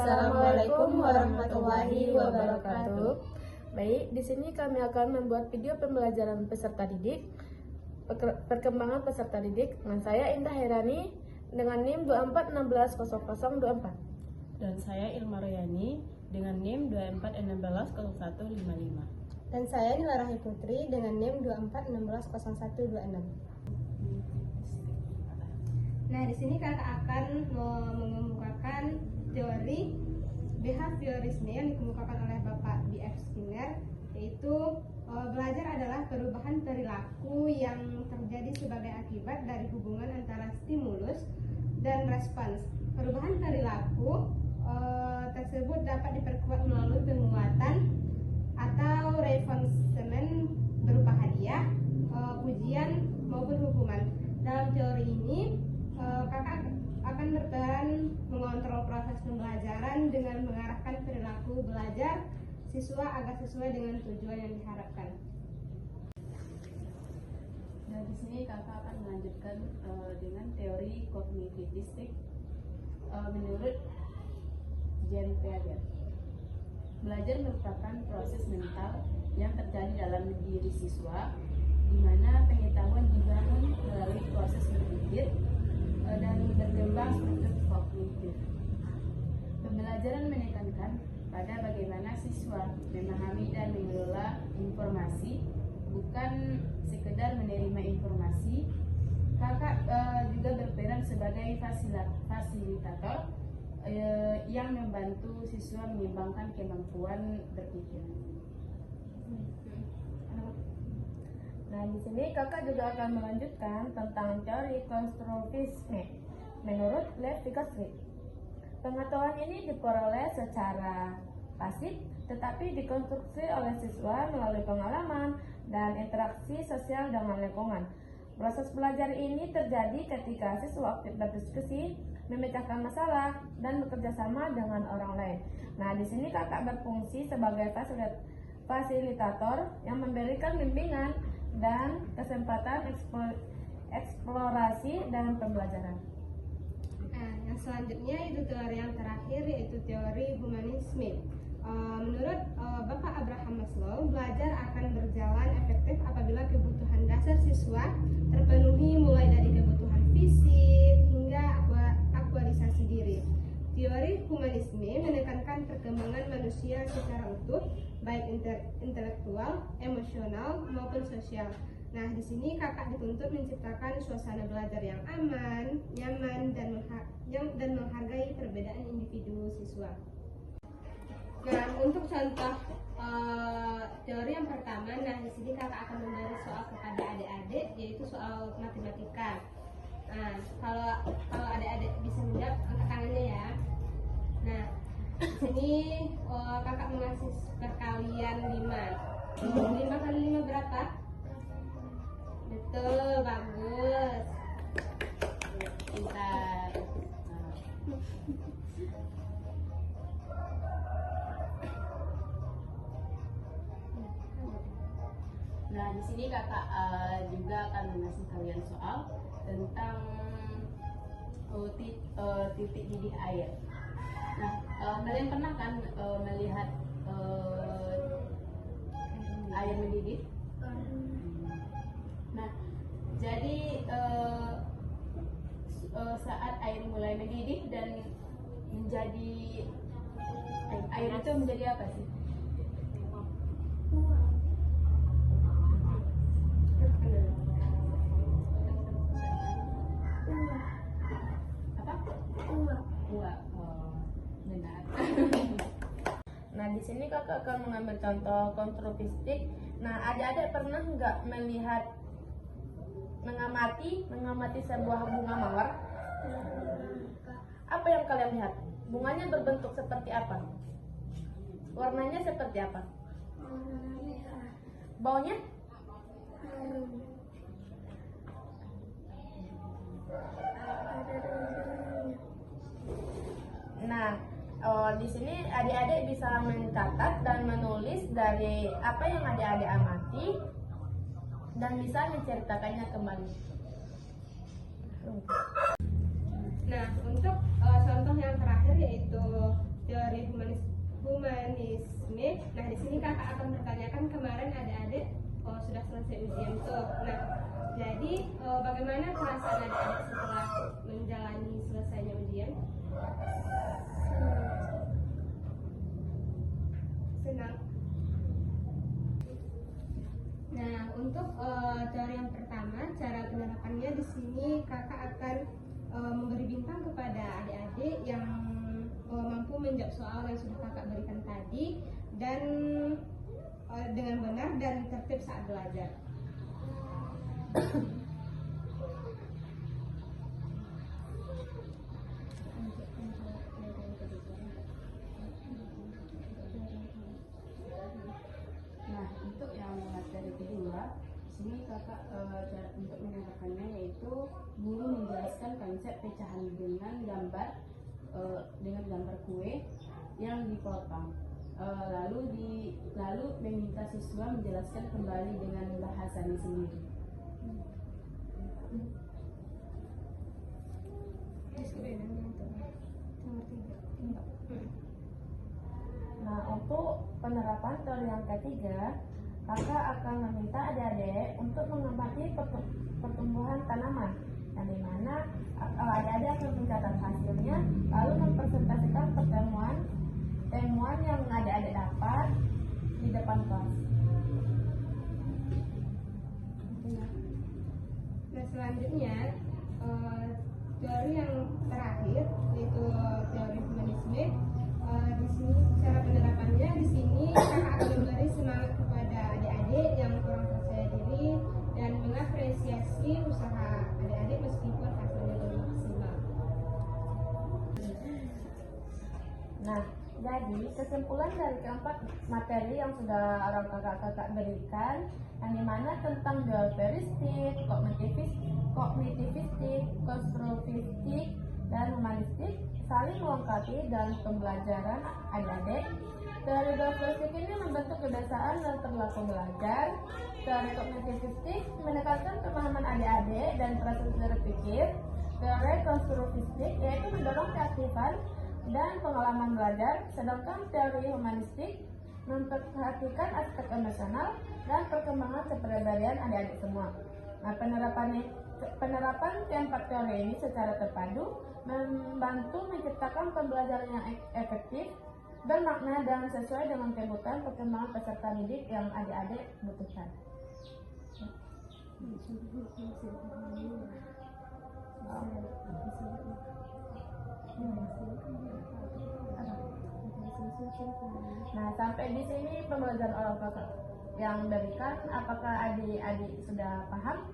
Assalamualaikum warahmatullahi wabarakatuh. Baik, di sini kami akan membuat video pembelajaran peserta didik, perkembangan peserta didik. Dengan saya Indah Herani dengan NIM 24160024. Dan saya Ilma Royani dengan NIM 24160155. Dan saya Nila Rahmi Putri dengan NIM 24160126. Nah, di sini kakak akan mengemukakan teori behaviorisme yang dikemukakan oleh Bapak B.F. Skinner, yaitu belajar adalah perubahan perilaku yang terjadi sebagai akibat dari hubungan antara stimulus dan respons. Perubahan perilaku tersebut dapat diperkuat melalui penguatan atau reinforcement berupa hadiah, pujian maupun hukuman. Dalam teori ini, kakak akan berperan mengontrol proses pembelajaran dengan mengarahkan perilaku belajar siswa agar sesuai dengan tujuan yang diharapkan. Dan di sini kakak akan melanjutkan dengan teori kognitivistik menurut Jean Piaget. Belajar merupakan proses mental yang terjadi dalam diri siswa, di mana pengetahuan dibangun melalui proses berpikir dan berkembang struktur kognitif. Pembelajaran menekankan pada bagaimana siswa memahami dan mengelola informasi, bukan sekedar menerima informasi. Kakak juga berperan sebagai fasilitator yang membantu siswa mengembangkan kemampuan berpikir. Nah, di sini kakak juga akan melanjutkan tentang teori konstruktivisme menurut Lev Vygotsky. Pengetahuan ini diperoleh secara pasif, tetapi dikonstruksi oleh siswa melalui pengalaman dan interaksi sosial dengan lingkungan. Proses belajar ini terjadi ketika siswa aktif berdiskusi, memecahkan masalah, dan bekerja sama dengan orang lain. Nah, di sini kakak berfungsi sebagai fasilitator yang memberikan bimbingan dan kesempatan eksplorasi dalam pembelajaran. Nah, yang selanjutnya itu teori yang terakhir, yaitu teori humanisme. Menurut Bapak Abraham Maslow, belajar akan berjalan efektif apabila kebutuhan dasar siswa terpenuhi, mulai dari kebutuhan fisik hingga aktualisasi diri. Teori humanisme menekankan perkembangan manusia secara utuh, baik intelektual, emosional maupun sosial. Nah, di sini kakak dituntut menciptakan suasana belajar yang aman, nyaman, dan menghargai perbedaan individu siswa. Nah, untuk contoh teori yang pertama, nah di sini kakak akan memberi soal kepada adik-adik, yaitu soal matematika. Nah, kalau adik-adik bisa menjawab, angkat tangannya ya. Nah, di sini kakak mengasih perkalian 5. 5 kali 5 berapa? Betul, bagus. Pintar. Nah, di sini kakak juga akan mengasih kalian soal tentang titik didih air. Nah, kalian pernah kan melihat air mendidih? Nah, jadi saat air mulai mendidih dan menjadi air itu menjadi apa sih? Uap. Oh, benar. Nah, di sini kakak akan mengambil contoh konstruktivistik. Nah, adik-adik pernah nggak mengamati sebuah bunga mawar? Apa yang kalian lihat? Bunganya berbentuk seperti apa? Warnanya seperti apa? Baunya? Nah, di sini adik-adik bisa mencatat dan menulis dari apa yang adik-adik amati dan bisa menceritakannya kembali. Nah, untuk contoh yang terakhir yaitu teori humanisme. Nah, di sini kakak akan bertanyakan kemarin adik-adik sudah selesai ujian tuh. Nah, jadi bagaimana perasaan adik-adik setelah menjalani selesainya ujian? Senang. Nah, untuk teori yang pertama, cara penerapannya di sini kakak akan memberi bintang kepada adik-adik yang mampu menjawab soal yang sudah kakak berikan tadi dan dengan benar dan tertib saat belajar. Nah, untuk yang materi kedua, sini kakak cara untuk menerapannya yaitu guru menjelaskan konsep pecahan dengan gambar kue yang dipotong. Lalu meminta siswa menjelaskan kembali dengan bahasanya sendiri. Nah, untuk penerapan teori yang ketiga, kakak akan meminta adik-adik untuk mengamati pertumbuhan tanaman, yang dimana adik-adik akan mencatat hasilnya, lalu mempresentasikan temuan yang adik-adik dapat di depan kelas. Nah, selanjutnya teori yang terakhir yaitu teori humanisme. Di sini cara penerapannya di sini kakak akan memberi semangat kepada adik-adik yang kurang percaya diri dan mengapresiasi usaha adik-adik meskipun hasilnya belum maksimal. Nah, jadi kesimpulan dari keempat materi yang sudah orang kakak-kakak berikan, yang dimana tentang dualistik, kognitivistik, konstruktivistik, dan humanistik saling melengkapi dalam pembelajaran adik-adik. Teori dualistik ini membentuk kebiasaan dan perilaku belajar. Teori kognitivistik menekankan pemahaman adik-adik dan proses berpikir. Teori konstruktivistik yaitu mendorong keaktifan dan pengalaman belajar, sedangkan teori humanistik memperhatikan aspek emosional dan perkembangan kepribadian adik-adik semua. Nah, penerapan keempat teori ini secara terpadu membantu menciptakan pembelajaran yang efektif, bermakna dan sesuai dengan kebutuhan perkembangan peserta didik yang adik-adik butuhkan. Nah, sampai di sini pembelajaran orang kakak yang berikan. Apakah adik-adik sudah paham?